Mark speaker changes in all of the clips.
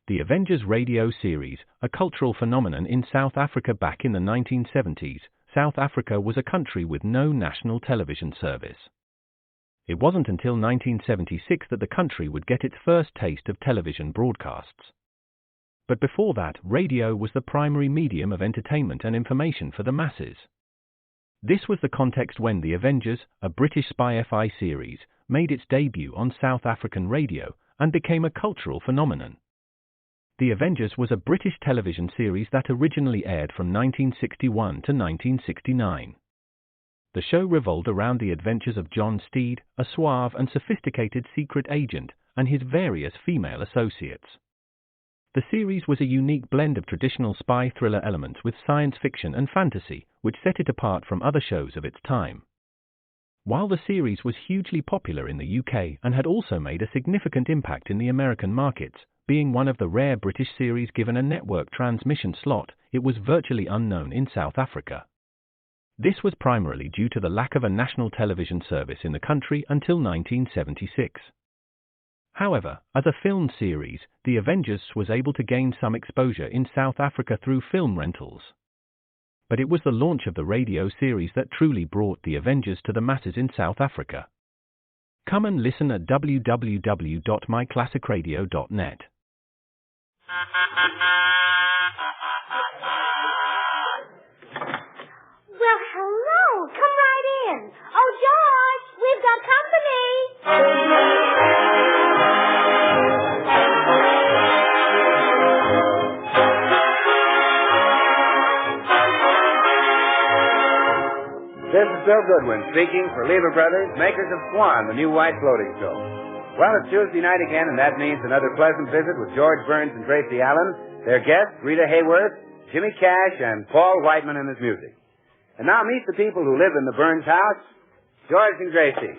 Speaker 1: The Avengers radio series, a cultural phenomenon in South Africa back in the 1970s. South Africa was a country with no national television service. It wasn't until 1976 that the country would get its first taste of television broadcasts. But before that, radio was the primary medium of entertainment and information for the masses. This was the context when The Avengers, a British spy-fi series, made its debut on South African radio and became a cultural phenomenon. The Avengers was a British television series that originally aired from 1961 to 1969. The show revolved around the adventures of John Steed, a suave and sophisticated secret agent, and his various female associates. The series was a unique blend of traditional spy thriller elements with science fiction and fantasy, which set it apart from other shows of its time. While the series was hugely popular in the UK and had also made a significant impact in the American markets, being one of the rare British series given a network transmission slot, it was virtually unknown in South Africa. This was primarily due to the lack of a national television service in the country until 1976. However, as a film series, The Avengers was able to gain some exposure in South Africa through film rentals. But it was the launch of the radio series that truly brought The Avengers to the masses in South Africa. Come and listen at www.myclassicradio.net.
Speaker 2: Well, hello. Come right in. Oh, George, we've got company.
Speaker 3: This is Bill Goodwin speaking for Lever Brothers, makers of Swan, the new white floating soap. Well, it's Tuesday night again, and that means another pleasant visit with George Burns and Gracie Allen, their guests, Rita Hayworth, Jimmy Cash, and Paul Whiteman and his music. And now meet the people who live in the Burns house, George and Gracie.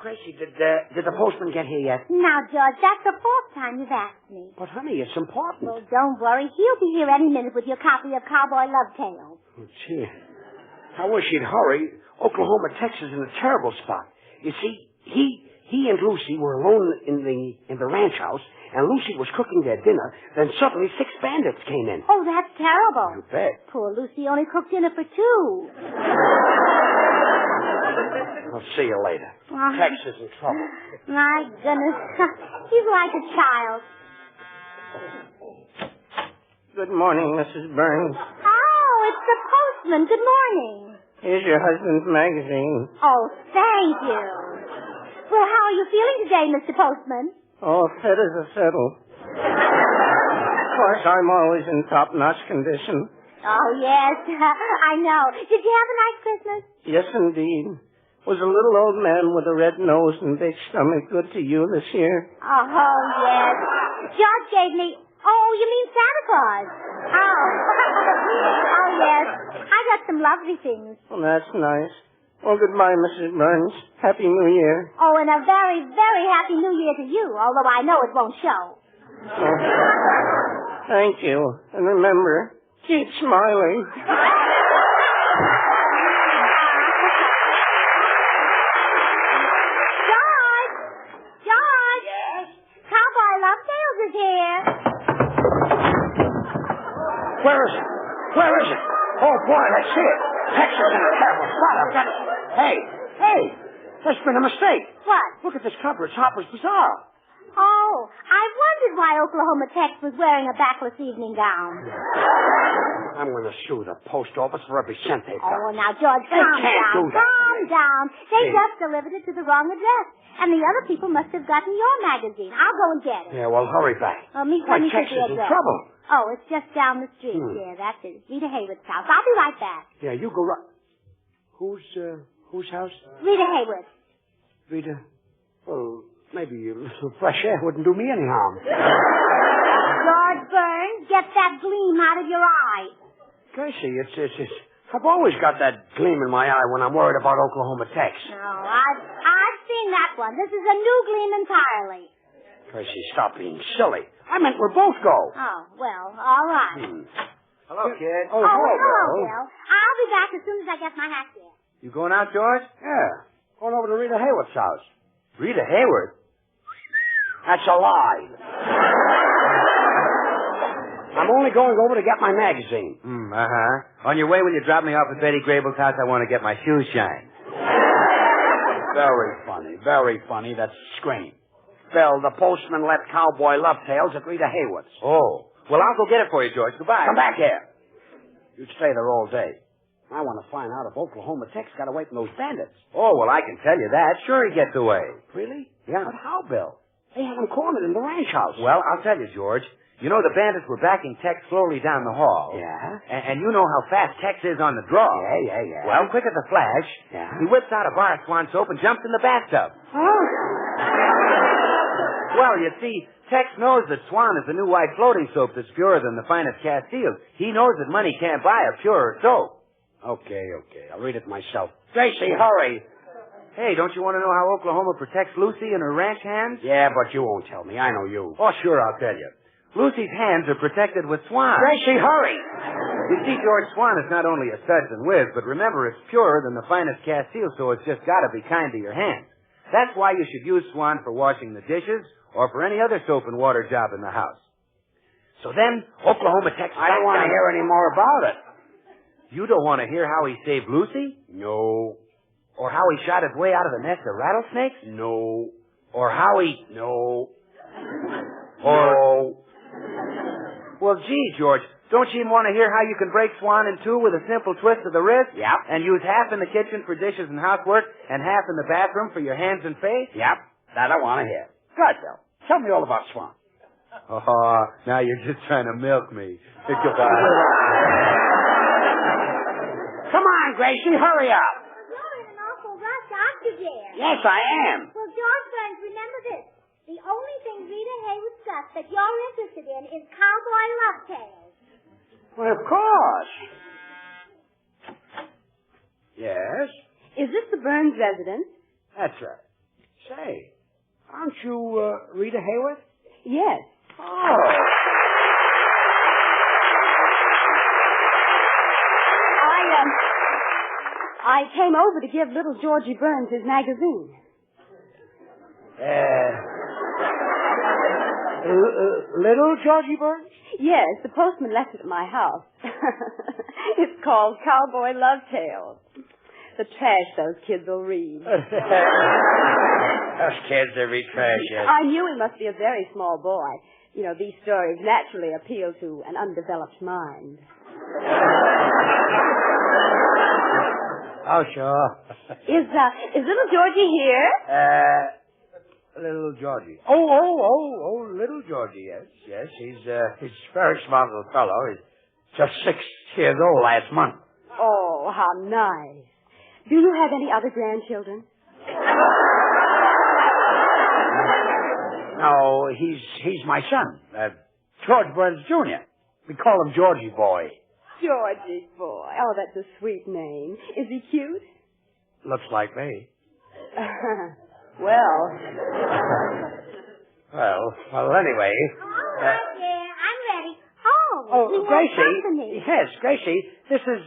Speaker 4: Gracie, did the postman get here yet?
Speaker 2: Now, George, that's the fourth time you've asked me.
Speaker 4: But, honey, it's important.
Speaker 2: Well, don't worry. He'll be here any minute with your copy of Cowboy Love Tales.
Speaker 4: Oh, gee. I wish he'd hurry. Oklahoma, Texas is in a terrible spot. You see, he and Lucy were alone in the ranch house, and Lucy was cooking their dinner. Then suddenly 6 bandits came in.
Speaker 2: Oh, that's terrible.
Speaker 4: You bet.
Speaker 2: Poor Lucy only cooked dinner for 2.
Speaker 4: I'll see you later. Texas in trouble.
Speaker 2: My goodness. He's like a child.
Speaker 5: Good morning, Mrs. Burns.
Speaker 2: Oh, it's the postman. Good morning.
Speaker 5: Here's your husband's magazine.
Speaker 2: Oh, thank you. Well, how are you feeling today, Mr. Postman?
Speaker 5: Oh, fit as a fiddle. Of course, I'm always in top-notch condition.
Speaker 2: Oh, yes. I know. Did you have a nice Christmas?
Speaker 5: Yes, indeed. Was a little old man with a red nose and big stomach good to you this year?
Speaker 2: Oh, yes. George gave me... Oh, you mean Santa Claus? Oh. Oh, yes. I got some lovely things.
Speaker 5: Well, that's nice. Well, goodbye, Mrs. Burns. Happy New Year.
Speaker 2: Oh, and a very, very Happy New Year to you, although I know it won't show.
Speaker 5: Oh. Thank you. And remember, keep smiling.
Speaker 4: Where is it? Where is it? Oh, boy, let's see it. Texas in a terrible spot. I've got it. Hey, there's been a mistake.
Speaker 2: What?
Speaker 4: Look at this cover. It's Harper's Bazaar.
Speaker 2: Oh, I wondered why Oklahoma Tex was wearing a backless evening gown.
Speaker 4: I'm going to sue the post office for every cent they've got.
Speaker 2: Oh, now, George, calm down. Calm down. They just delivered it to the wrong address. And the other people must have gotten your magazine. I'll go and get it.
Speaker 4: Yeah, well, hurry back.
Speaker 2: Let me
Speaker 4: My
Speaker 2: see
Speaker 4: Tex
Speaker 2: the
Speaker 4: is in
Speaker 2: address.
Speaker 4: trouble.
Speaker 2: Oh, it's just down the street. Yeah, that's it. Rita Hayworth's house. I'll be right back.
Speaker 4: Yeah, you go right... Whose house?
Speaker 2: Rita Hayworth.
Speaker 4: Rita? Well, maybe a little fresh air wouldn't do me any harm.
Speaker 2: George Burns, get that gleam out of your eye.
Speaker 4: Gracie, it's... I've always got that gleam in my eye when I'm worried about Oklahoma Tex.
Speaker 2: No, I've seen that one. This is a new gleam entirely.
Speaker 4: Gracie, stop being silly. I meant we'll both go.
Speaker 2: Oh, well, all right.
Speaker 3: Hello, kid.
Speaker 4: Oh,
Speaker 2: hello,
Speaker 4: hello.
Speaker 2: Bill. I'll be back as soon as I get my hat here.
Speaker 3: You going out, George?
Speaker 4: Yeah. Going over to Rita Hayworth's house.
Speaker 3: Rita Hayworth?
Speaker 4: That's a lie. I'm only going over to get my magazine.
Speaker 3: Uh-huh. On your way, when you drop me off at Betty Grable's house, I want to get my shoes shined.
Speaker 4: Very funny, very funny. That's scream. Phil, the postman left Cowboy Love Tales at Rita Hayworth's.
Speaker 3: Oh. Well, I'll go get it for you, George. Goodbye.
Speaker 4: Come back here. You'd stay there all day. I want to find out if Oklahoma Tex got away from those bandits.
Speaker 3: Oh, well, I can tell you that. Sure he gets away.
Speaker 4: Really?
Speaker 3: Yeah.
Speaker 4: But how, Bill? They had him cornered in the ranch house.
Speaker 3: Well, I'll tell you, George. You know, the bandits were backing Tex slowly down the hall.
Speaker 4: Yeah?
Speaker 3: And you know how fast Tex is on the draw.
Speaker 4: Yeah.
Speaker 3: Well, quick as a flash, he whips out a bar of Swan soap and jumps in the bathtub.
Speaker 4: Oh.
Speaker 3: Well, you see, Tex knows that Swan is the new white floating soap that's purer than the finest Castile. He knows that money can't buy a purer soap.
Speaker 4: Okay. I'll read it myself. Gracie, hurry.
Speaker 3: Hey, don't you want to know how Oklahoma protects Lucy and her ranch hands?
Speaker 4: Yeah, but you won't tell me. I know you.
Speaker 3: Oh, sure, I'll tell you. Lucy's hands are protected with Swan.
Speaker 4: Gracie, hurry.
Speaker 3: You see, George, Swan is not only a suds and whiz, but remember, it's purer than the finest Castile, so it's just got to be kind to your hands. That's why you should use Swan for washing the dishes or for any other soap and water job in the house. So then, Oklahoma Tex...
Speaker 4: I don't want to hear any more about it.
Speaker 3: You don't want to hear how he saved Lucy?
Speaker 4: No.
Speaker 3: Or how he shot his way out of the nest of rattlesnakes?
Speaker 4: No.
Speaker 3: Or how he...
Speaker 4: No.
Speaker 3: Or... Well, gee, George, don't you even want to hear how you can break Swan in two with a simple twist of the wrist?
Speaker 4: Yep.
Speaker 3: And use half in the kitchen for dishes and housework and half in the bathroom for your hands and face?
Speaker 4: Yep. That I want to hear. Good, Bill. Tell me all about Swan.
Speaker 3: Oh, now you're just trying to milk me. Goodbye.
Speaker 4: Come on, Gracie, hurry up.
Speaker 2: You're in an awful rush, aren't you, dear?
Speaker 4: Yes, I am.
Speaker 2: Well, George Burns, remember this. The only thing Rita Hayworth's got that you're interested in is Cowboy Love Tales.
Speaker 4: Well, of course. Yes?
Speaker 6: Is this the Burns residence?
Speaker 4: That's right. Say, aren't you Rita Hayworth?
Speaker 6: Yes.
Speaker 4: Oh.
Speaker 6: I came over to give little Georgie Burns his magazine.
Speaker 4: Little Georgie Burns?
Speaker 6: Yes, the postman left it at my house. It's called Cowboy Love Tales. The trash those kids will read.
Speaker 4: Those kids, they read trash, yes.
Speaker 6: I knew he must be a very small boy. You know, these stories naturally appeal to an undeveloped mind.
Speaker 4: Oh, sure.
Speaker 6: Is little Georgie here?
Speaker 4: Little Georgie. Oh, little Georgie, yes. He's a very smart little fellow. He's just 6 years old last month.
Speaker 6: Oh, how nice. Do you have any other grandchildren?
Speaker 4: No, he's my son, George Burns Jr. We call him Georgie Boy.
Speaker 6: Georgie boy. Oh, that's a sweet name. Is he cute?
Speaker 4: Looks like me.
Speaker 6: Well,
Speaker 4: anyway.
Speaker 2: All right, dear. I'm ready. Oh, we
Speaker 4: Gracie.
Speaker 2: have company.
Speaker 4: Yes, Gracie. This is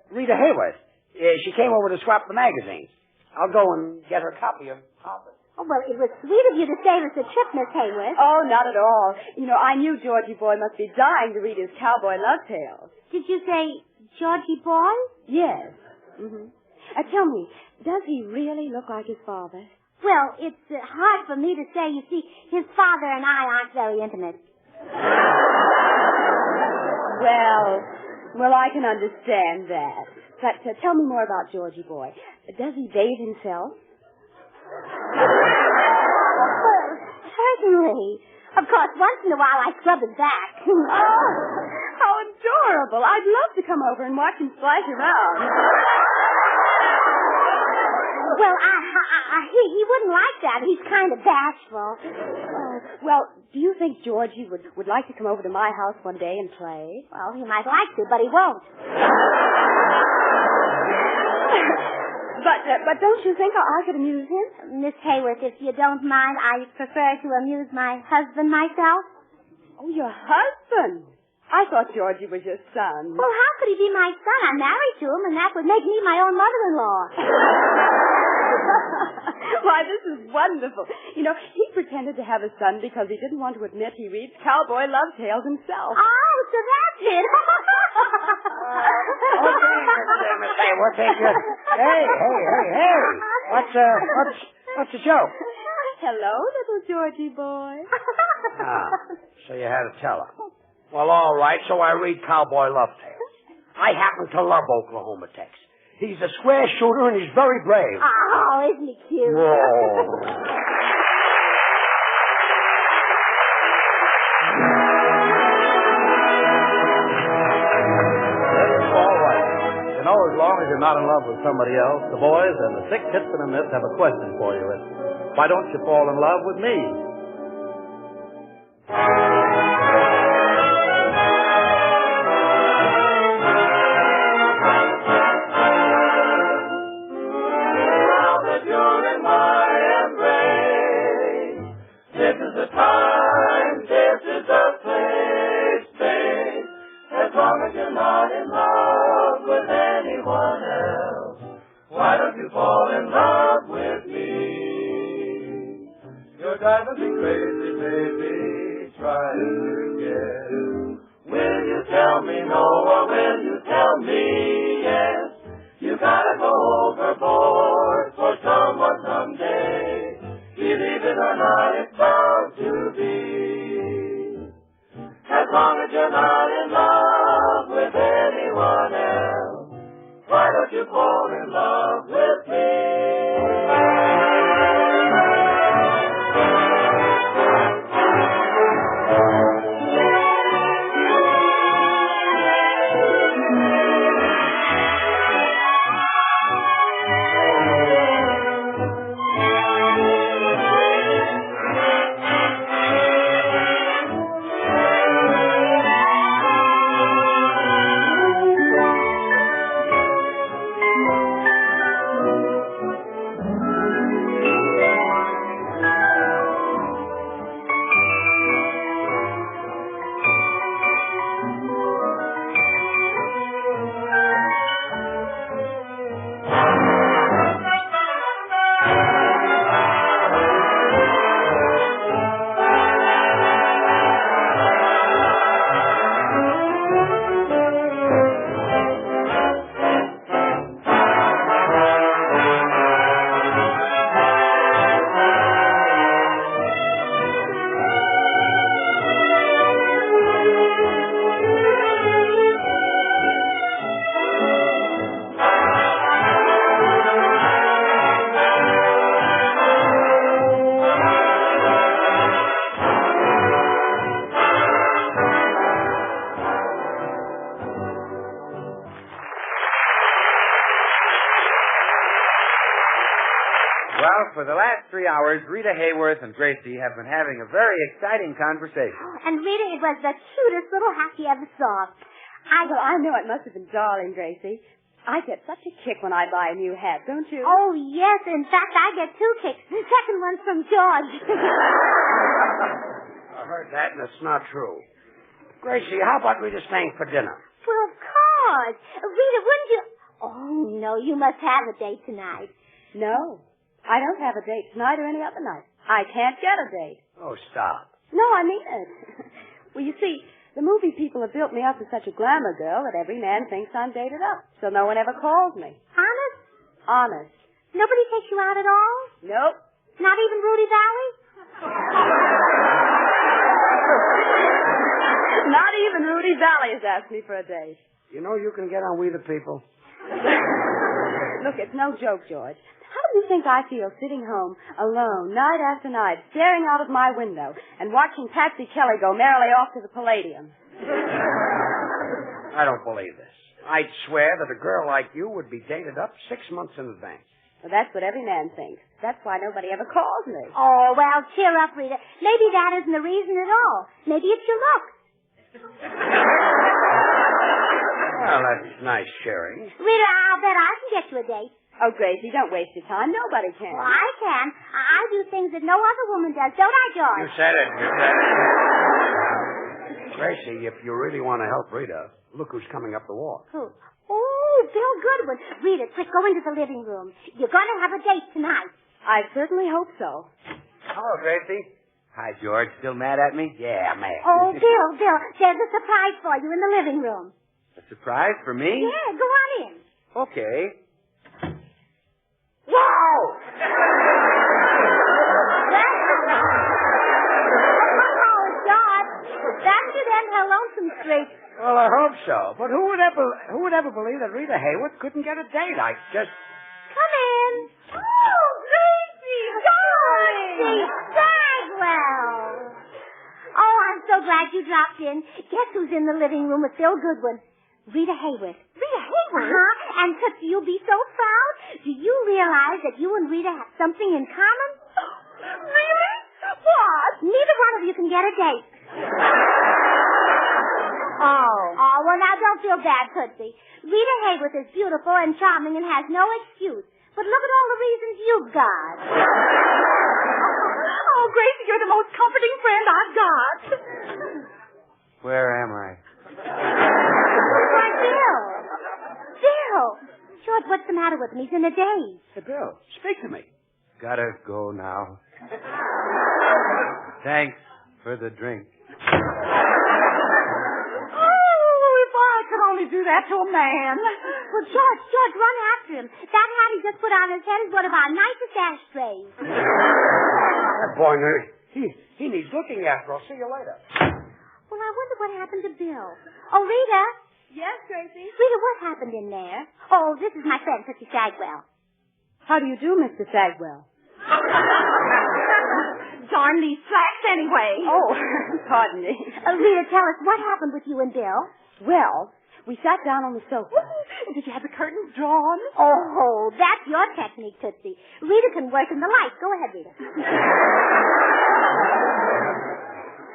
Speaker 4: Rita Hayworth. She came over to swap the magazines. I'll go and get her a copy of Harper.
Speaker 2: Oh, well, it was sweet of you to save us a trip, Miss Hayworth.
Speaker 6: oh, not at all. You know, I knew Georgie boy must be dying to read his Cowboy Love Tales.
Speaker 2: Did you say Georgie boy?
Speaker 6: Yes. Mm-hmm. Tell me, does he really look like his father?
Speaker 2: Well, it's hard for me to say. You see, his father and I aren't very intimate.
Speaker 6: Well, I can understand that. But tell me more about Georgie boy. Does he bathe himself?
Speaker 2: Well, certainly. Of course, once in a while I scrub his back.
Speaker 6: Oh, how adorable. I'd love to come over and watch him splash around.
Speaker 2: Well, he wouldn't like that. He's kind of bashful.
Speaker 6: Well, do you think Georgie would like to come over to my house one day and play?
Speaker 2: Well, he might like to, but he won't.
Speaker 6: But don't you think I could amuse him?
Speaker 2: Miss Hayworth, if you don't mind, I prefer to amuse my husband myself.
Speaker 6: Oh, your husband? I thought Georgie was your son.
Speaker 2: Well, how could he be my son? I'm married to him, and that would make me my own mother-in-law.
Speaker 6: Why, this is wonderful. You know, he pretended to have a son because he didn't want to admit he reads Cowboy Love Tales himself.
Speaker 2: Oh, so that's it.
Speaker 4: Okay, Miss Hayworth, thank you. Hey. What's the joke?
Speaker 6: Hello, little Georgie boy.
Speaker 4: So you had to tell her. Well, all right, so I read Cowboy Love Tales. I happen to love Oklahoma Tex. He's a square shooter, and he's very brave.
Speaker 2: Oh, isn't he cute?
Speaker 4: Whoa.
Speaker 3: As long as you're not in love with somebody else, the boys and the Sick Hits and a Miss have a question for you. It's, why don't you fall in love with me?
Speaker 7: Now that you're in my embrace, this is the time, this is the place, babe. As long as you're not in love with anyone else, why don't you fall in love with me? You're driving me crazy, baby, trying to get. Will you tell me no or will you tell me yes? You gotta go overboard for someone someday. Believe it or not, it's bound to be. As long as you're not in love with anyone else, why don't you fall in love with me?
Speaker 3: Well, for the last 3 hours, Rita Hayworth and Gracie have been having a very exciting conversation.
Speaker 2: And Rita, it was the cutest little hat you ever saw.
Speaker 6: I know it must have been darling, Gracie. I get such a kick when I buy a new hat, don't you?
Speaker 2: Oh, yes. In fact, I get 2 kicks. The second one's from George.
Speaker 4: I heard that, and it's not true. Gracie, how about we just staying for dinner?
Speaker 2: Well, of course. Rita, wouldn't you... Oh, no, you must have a date tonight.
Speaker 6: No, I don't have a date tonight or any other night. I can't get a date.
Speaker 4: Oh, stop.
Speaker 6: No, I mean it. Well, you see, the movie people have built me up as such a glamour girl that every man thinks I'm dated up, so no one ever calls me.
Speaker 2: Honest?
Speaker 6: Honest.
Speaker 2: Nobody takes you out at all?
Speaker 6: Nope.
Speaker 2: Not even Rudy Valley?
Speaker 6: Not even Rudy Valley has asked me for a date.
Speaker 4: You know you can get on We the People.
Speaker 6: Look, it's no joke, George. How do you think I feel sitting home alone night after night, staring out of my window and watching Patsy Kelly go merrily off to the Palladium?
Speaker 4: I don't believe this. I'd swear that a girl like you would be dated up 6 months in advance.
Speaker 6: Well, that's what every man thinks. That's why nobody ever calls me.
Speaker 2: Oh, well, cheer up, Rita. Maybe that isn't the reason at all. Maybe it's your looks.
Speaker 4: Well, that's nice sharing.
Speaker 2: Rita, I'll bet I can get you a date.
Speaker 6: Oh, Gracie, don't waste your time. Nobody can.
Speaker 2: Well, I can. I do things that no other woman does, don't I, George?
Speaker 4: You said it. You said it. Gracie, if you really want to help Rita, look who's coming up the walk.
Speaker 2: Who? Oh, Bill Goodwin. Rita, quick, go into the living room. You're going to have a date tonight.
Speaker 6: I certainly hope so.
Speaker 3: Hello, Gracie. Hi, George. Still mad at me?
Speaker 4: Yeah, man.
Speaker 2: Oh, Bill, there's a surprise for you in the living room.
Speaker 3: A surprise for me?
Speaker 2: Yeah, go on in.
Speaker 3: Okay.
Speaker 4: Wow!
Speaker 2: Oh, George, that should end her lonesome streak.
Speaker 4: Well, I hope so. But who would ever believe that Rita Hayworth couldn't get a date? I just...
Speaker 2: Come in. Oh, Gracie! Dorothy! Bagwell! Oh, I'm so glad you dropped in. Guess who's in the living room with Bill Goodwin? Rita Hayworth. Rita Hayworth? Uh-huh. And Tootsie, you'll be so proud. Do you realize that you and Rita have something in common? Really? What? Neither one of you can get a date. Oh, well, now don't feel bad, Tootsie. Rita Hayworth is beautiful and charming and has no excuse. But look at all the reasons you've got.
Speaker 6: Oh, Gracie, you're the most comforting friend I've got.
Speaker 3: Where am I?
Speaker 2: Why, Bill. Bill. George, what's the matter with him? He's in a daze.
Speaker 4: Hey, Bill, speak to me.
Speaker 3: Gotta go now. Thanks for the drink.
Speaker 6: Could only do that to a man.
Speaker 2: Well, George, run after him. That hat he just put on his head is one of our nicest ashtrays.
Speaker 4: That boy, he needs looking after. I'll see you later.
Speaker 2: Well, I wonder what happened to Bill. Oh, Rita.
Speaker 6: Yes, Gracie?
Speaker 2: Rita, what happened in there? Oh, this is my friend, Tootsie Sagwell.
Speaker 6: How do you do, Mr. Sagwell? Darn these slacks anyway. Oh, pardon me.
Speaker 2: Rita, tell us, what happened with you and Bill?
Speaker 6: Well, we sat down on the sofa. Did you have the curtains drawn?
Speaker 2: Oh, that's your technique, Tootsie. Rita can work in the light. Go ahead, Rita.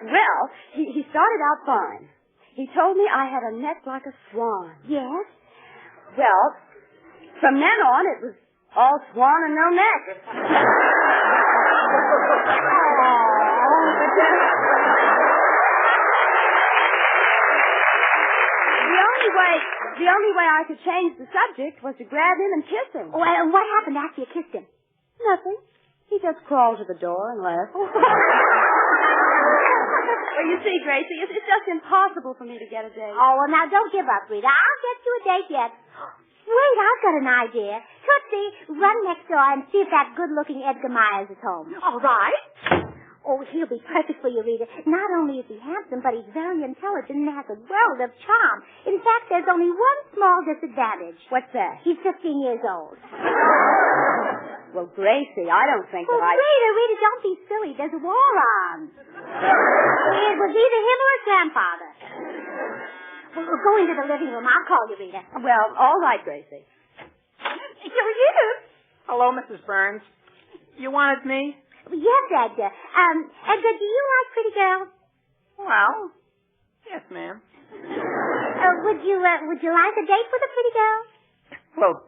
Speaker 6: Well, he started out fine. He told me I had a neck like a swan.
Speaker 2: Yes?
Speaker 6: Well, from then on, it was all swan and no neck. The only way I could change the subject was to grab him and kiss him.
Speaker 2: Well, what happened after you kissed him?
Speaker 6: Nothing. He just crawled to the door and left. Well, you see, Gracie, it's just impossible for me to get a date.
Speaker 2: Oh, well, now don't give up, Rita. I'll get you a date yet. Wait, I've got an idea. Tootsie, run next door and see if that good-looking Edgar Myers is home.
Speaker 6: All right.
Speaker 2: Oh, he'll be perfect for you, Rita. Not only is he handsome, but he's very intelligent and has a world of charm. In fact, there's only one small disadvantage.
Speaker 6: What's that?
Speaker 2: He's 15 years old.
Speaker 6: Well, Gracie, I don't think that
Speaker 2: Rita, don't be silly. There's a war on. It was either him or his grandfather. Well, we'll go into the living room. I'll call you, Rita.
Speaker 6: Well, all right, Gracie.
Speaker 2: Here he is.
Speaker 5: Hello, Mrs. Burns. You wanted me?
Speaker 2: Yes, Edgar. Edgar, do you like pretty girls?
Speaker 5: Well, yes, ma'am.
Speaker 2: Would you like a date with a pretty girl?
Speaker 5: Well,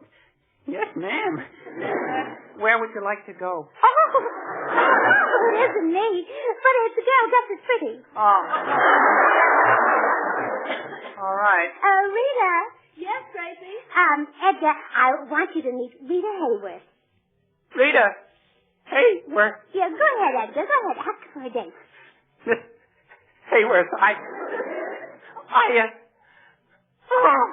Speaker 5: yes, ma'am. Where would you like to go?
Speaker 2: Oh, it isn't me, but it's a girl just as pretty.
Speaker 5: Oh. All right.
Speaker 2: Rita.
Speaker 6: Yes, Gracie?
Speaker 2: Edgar, I want you to meet Rita Hayworth.
Speaker 5: Rita. Hey, where?
Speaker 2: Yeah, go ahead, Edgar. Go ahead. Ask for a date.
Speaker 5: Miss Hayworth, Oh.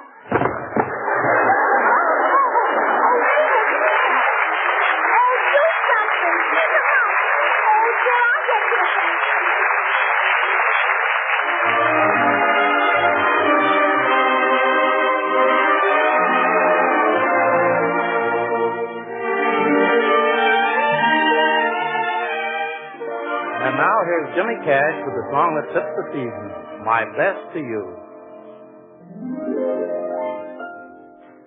Speaker 3: And now here's Jimmy Cash with the song that fits the season, My Best to You.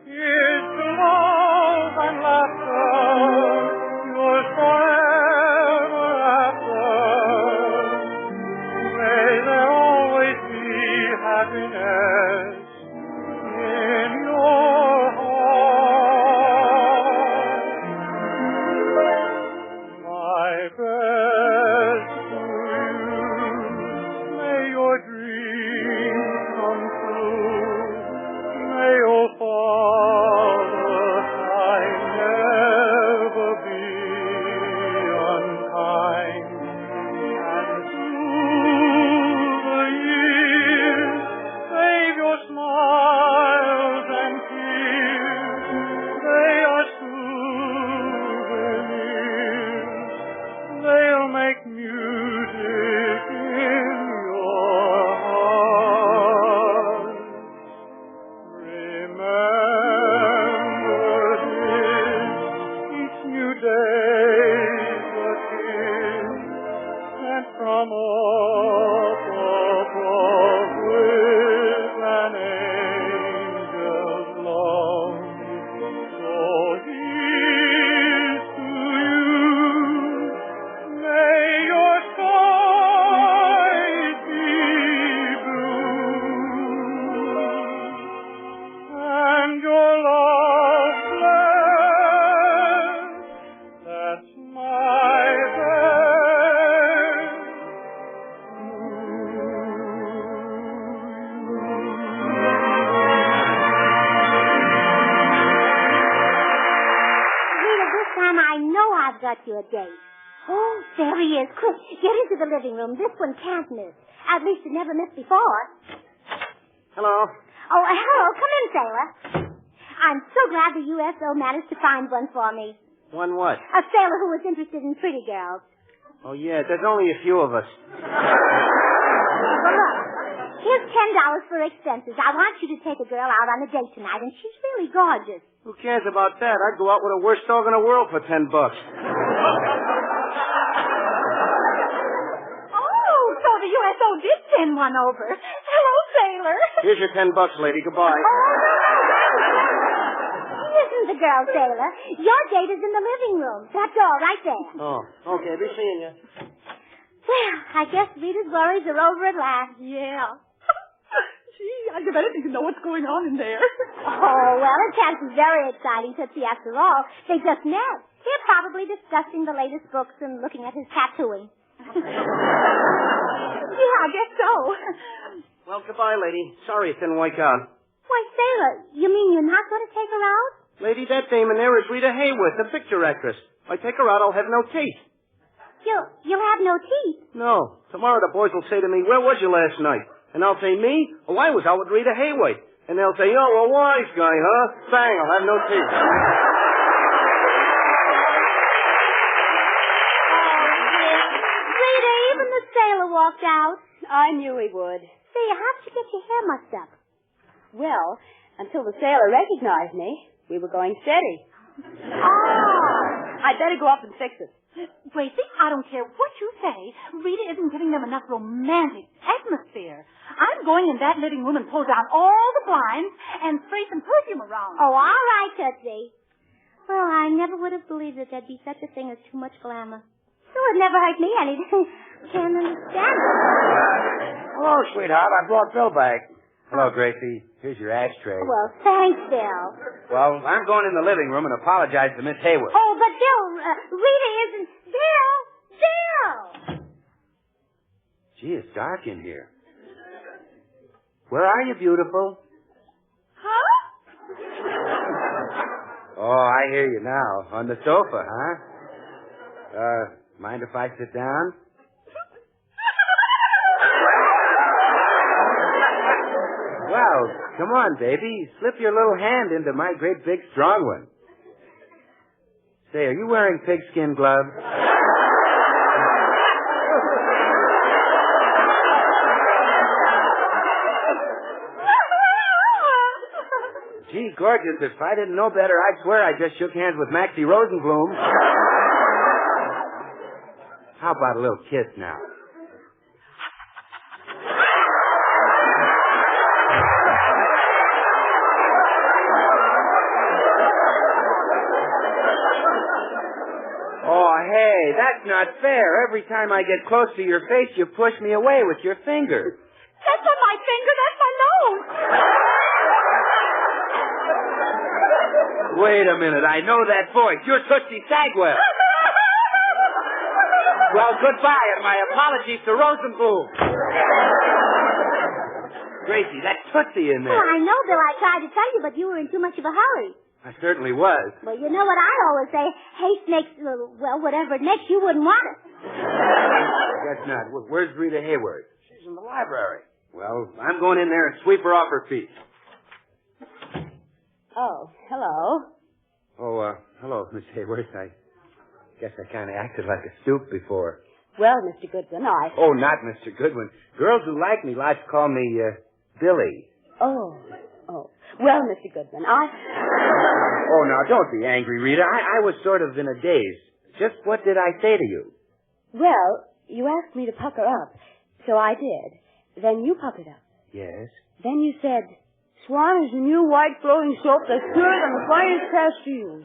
Speaker 7: Here's to love and laughter, yours forever after. May there always be happiness in your heart. My best to you, may your dreams days a kiss, and from up above with an angel's love. So here's to you, may your skies be blue, and your love blessed. That's my best
Speaker 2: Rita, this time I know I've got you a date. Oh, there he is. Quick, get into the living room. This one can't miss. At least it never missed before.
Speaker 5: Hello.
Speaker 2: Oh, hello. Come in, sailor. I'm so glad the USO managed to find one for me.
Speaker 5: One what?
Speaker 2: A sailor who was interested in pretty girls.
Speaker 5: Oh, yeah, there's only a few of us.
Speaker 2: Well, look, here's $10 for expenses. I want you to take a girl out on a date tonight, and she's really gorgeous.
Speaker 5: Who cares about that? I'd go out with the worst dog in the world for $10.
Speaker 2: Oh, so the USO did send one over. Hello, sailor.
Speaker 5: Here's your $10, lady. Goodbye.
Speaker 2: He isn't the girl, sailor. Your date is in the living room. That door right there.
Speaker 5: Oh, okay. Be seeing you.
Speaker 2: Well, I guess Rita's worries are over at last.
Speaker 6: Yeah. Gee, I'd give anything to know what's going on in there.
Speaker 2: Oh, well, it can't be very exciting, Tootsie, after all. They just met. They're probably discussing the latest books and looking at his tattooing.
Speaker 6: Yeah, I guess so.
Speaker 5: Well, goodbye, lady. Sorry it didn't work out.
Speaker 2: Why, sailor, you mean you're not going to take her out?
Speaker 5: Lady, that dame in there is Rita Hayworth, the picture actress. If I take her out, I'll have no teeth.
Speaker 2: You'll have no teeth.
Speaker 5: No. Tomorrow the boys will say to me, where was you last night? And I'll say, me? Oh, I was out with Rita Hayworth. And they'll say, oh, a wise guy, huh? Bang, I'll have no teeth.
Speaker 2: Rita, even the sailor walked out.
Speaker 6: I knew he would.
Speaker 2: Say, how'd you get your hair mussed up?
Speaker 6: Well, until the sailor recognized me, we were going steady.
Speaker 2: Oh.
Speaker 6: I'd better go up and fix it.
Speaker 8: Gracie, I don't care what you say. Rita isn't giving them enough romantic atmosphere. I'm going in that living room and pull down all the blinds and spray some perfume around.
Speaker 2: Oh, all right, Tootsie. Well, I never would have believed that there'd be such a thing as too much glamour. It would never hurt me any. Can't understand it.
Speaker 3: Hello, sweetheart. I brought Bill back. Hello, Gracie. Here's your ashtray.
Speaker 2: Well, thanks, Bill.
Speaker 3: Well, I'm going in the living room and apologize to Miss Hayworth.
Speaker 2: Oh, but Bill, Rita isn't... Bill!
Speaker 3: Gee, it's dark in here. Where are you, beautiful?
Speaker 2: Huh?
Speaker 3: Oh, I hear you now. On the sofa, huh? Mind if I sit down? Well, come on, baby. Slip your little hand into my great big strong one. Say, are you wearing pigskin gloves? Gee, gorgeous. If I didn't know better, I'd swear I just shook hands with Maxie Rosenblum. How about a little kiss now? Oh, hey, that's not fair. Every time I get close to your face, you push me away with your finger.
Speaker 8: That's not my finger. That's my nose.
Speaker 3: Wait a minute. I know that voice. You're Tootsie Sagwell. Well, goodbye, and my apologies to Rosenblum. Gracie, that's Tootsie in there.
Speaker 2: Oh, I know, Bill. I tried to tell you, but you were in too much of a hurry.
Speaker 3: I certainly was.
Speaker 2: Well, you know what I always say. Haste makes, well, whatever it makes, you wouldn't want it.
Speaker 3: Guess not. Where's Rita Hayworth? She's in the library. Well, I'm going in there and sweep her off her feet.
Speaker 6: Oh, hello.
Speaker 3: Oh, hello, Miss Hayworth. I guess I kind of acted like a stoop before.
Speaker 6: Well, Mr. Goodwin,
Speaker 3: Oh, not Mr. Goodwin. Girls who like me like to call me, Billy.
Speaker 6: Oh. Well, Mr. Goodman,
Speaker 3: Oh, now, don't be angry, Rita. I was sort of in a daze. Just what did I say to you?
Speaker 6: Well, you asked me to pucker up, so I did. Then you puckered up.
Speaker 3: Yes?
Speaker 6: Then you said, Swan is the new white flowing soap that's purer than the finest pastilles.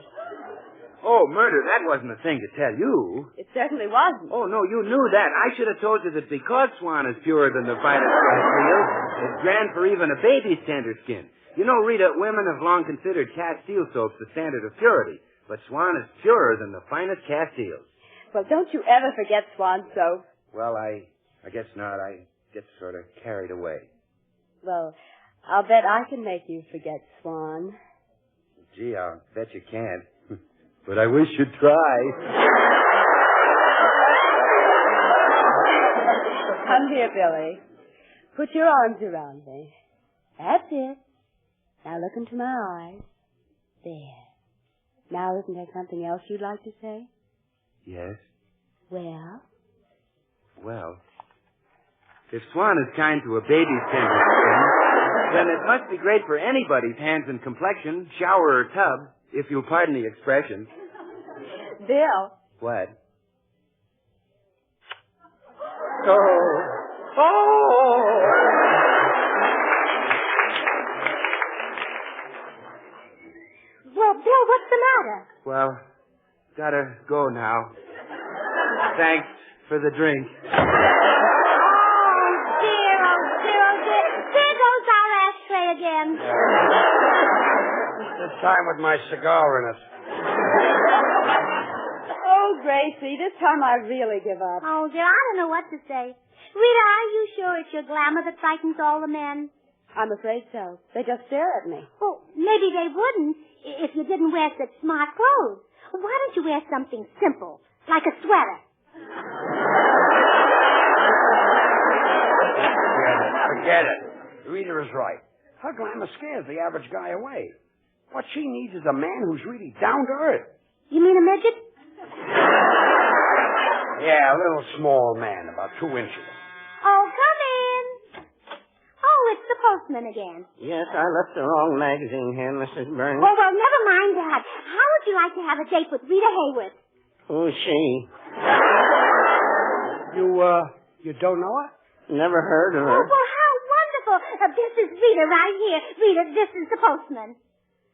Speaker 3: Oh, murder, that wasn't a thing to tell you.
Speaker 6: It certainly wasn't.
Speaker 3: Oh, no, you knew that. I should have told you that because Swan is purer than the finest Castile, it's grand for even a baby's tender skin. You know, Rita, women have long considered Castile soap the standard of purity, but Swan is purer than the finest Castiles.
Speaker 6: Well, don't you ever forget Swan soap.
Speaker 3: Well, I guess not. I get sort of carried away.
Speaker 6: Well, I'll bet I can make you forget Swan.
Speaker 3: Gee, I'll bet you can't. But I wish you'd try.
Speaker 6: Come here, Billy. Put your arms around me. That's it. Now look into my eyes. There. Now isn't there something else you'd like to say?
Speaker 3: Yes?
Speaker 6: Well?
Speaker 3: Well, if Swan is kind to a baby's tender skin, then it must be great for anybody's hands and complexion, shower or tub, if you'll pardon the expression.
Speaker 6: Bill.
Speaker 3: What?
Speaker 2: Well, Bill, what's the matter?
Speaker 3: Well, gotta go now. Thanks for the drink.
Speaker 2: Oh, dear, oh, dear, oh, dear. There goes our ashtray again.
Speaker 4: This time with my cigar in it.
Speaker 6: Oh, Gracie, this time I really give up.
Speaker 2: Oh, dear, I don't know what to say. Rita, are you sure it's your glamour that frightens all the men?
Speaker 6: I'm afraid so. They just stare at me.
Speaker 2: Well, maybe they wouldn't if you didn't wear such smart clothes. Why don't you wear something simple, like a sweater?
Speaker 4: Forget it. Rita is right. Her glamour scares the average guy away. What she needs is a man who's really down to earth.
Speaker 2: You mean a midget?
Speaker 4: Yeah, a little small man, about 2 inches.
Speaker 2: Oh, come in. Oh, it's the postman again.
Speaker 5: Yes, I left the wrong magazine here, Mrs. Burns.
Speaker 2: Oh, well, never mind that. How would you like to have a date with Rita Hayworth?
Speaker 5: Who's she?
Speaker 4: You don't know her?
Speaker 5: Never heard of
Speaker 2: Oh,
Speaker 5: her.
Speaker 2: well, how wonderful. This is Rita right here. Rita, this is the postman.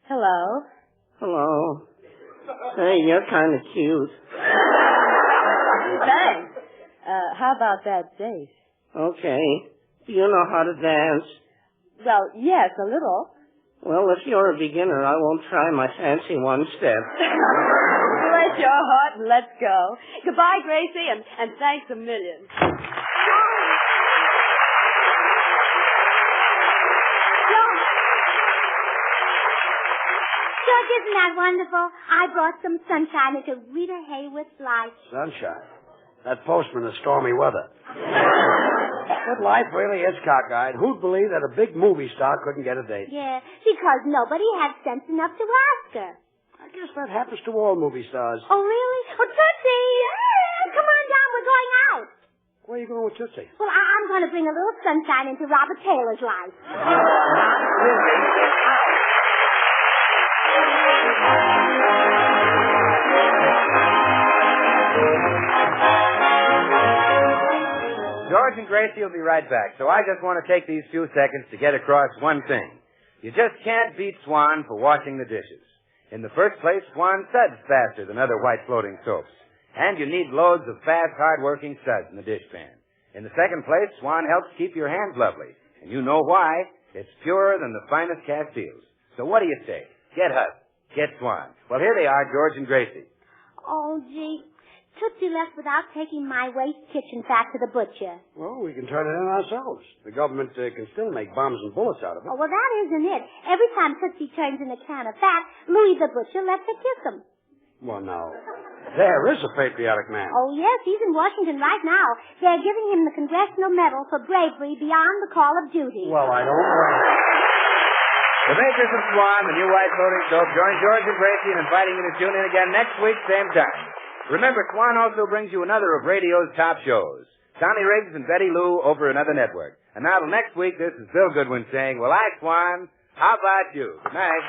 Speaker 6: Hello.
Speaker 5: Hello. Say, you're kind of cute.
Speaker 6: Thanks. How about that date?
Speaker 5: Okay. Do you know how to dance?
Speaker 6: Well, yes, a little.
Speaker 5: Well, if you're a beginner, I won't try my fancy one step.
Speaker 6: Bless your heart and let's go. Goodbye, Gracie, and thanks a million.
Speaker 2: George, isn't that wonderful? I brought some sunshine into Rita Hayworth's life.
Speaker 4: Sunshine. That postman is stormy weather. But life really is cockeyed. Who'd believe that a big movie star couldn't get a date?
Speaker 2: Yeah, because nobody had sense enough to ask her.
Speaker 4: I guess that happens to all movie stars.
Speaker 2: Oh, really? Oh, Tootsie! Come on down, we're going out.
Speaker 4: Where are you going with Tootsie?
Speaker 2: Well, I'm going to bring a little sunshine into Robert Taylor's life.
Speaker 3: George and Gracie will be right back, so I just want to take these few seconds to get across one thing. You just can't beat Swan for washing the dishes. In the first place, Swan suds faster than other white floating soaps. And you need loads of fast, hard-working suds in the dishpan. In the second place, Swan helps keep your hands lovely. And you know why. It's purer than the finest Castiles. So what do you say? Get Hus. Get Swan. Well, here they are, George and Gracie.
Speaker 2: Oh, gee. Tootsie left without taking my waste kitchen fat to the butcher.
Speaker 4: Well, we can turn it in ourselves. The government can still make bombs and bullets out of it.
Speaker 2: Oh, well, that isn't it. Every time Tootsie turns in a can of fat, Louis the butcher lets her kiss him.
Speaker 4: Well, now, there is a patriotic man.
Speaker 2: Oh, yes, he's in Washington right now. They're giving him the Congressional Medal for bravery beyond the call of duty.
Speaker 4: Well, I don't know.
Speaker 3: The makers of Swan, the new white floating soap, join George and Gracie in inviting you to tune in again next week, same time. Remember, Swan also brings you another of radio's top shows. Sonny Riggs and Betty Lou over another network. And now till next week, this is Bill Goodwin saying, well, I, Swan, How about you? Good night.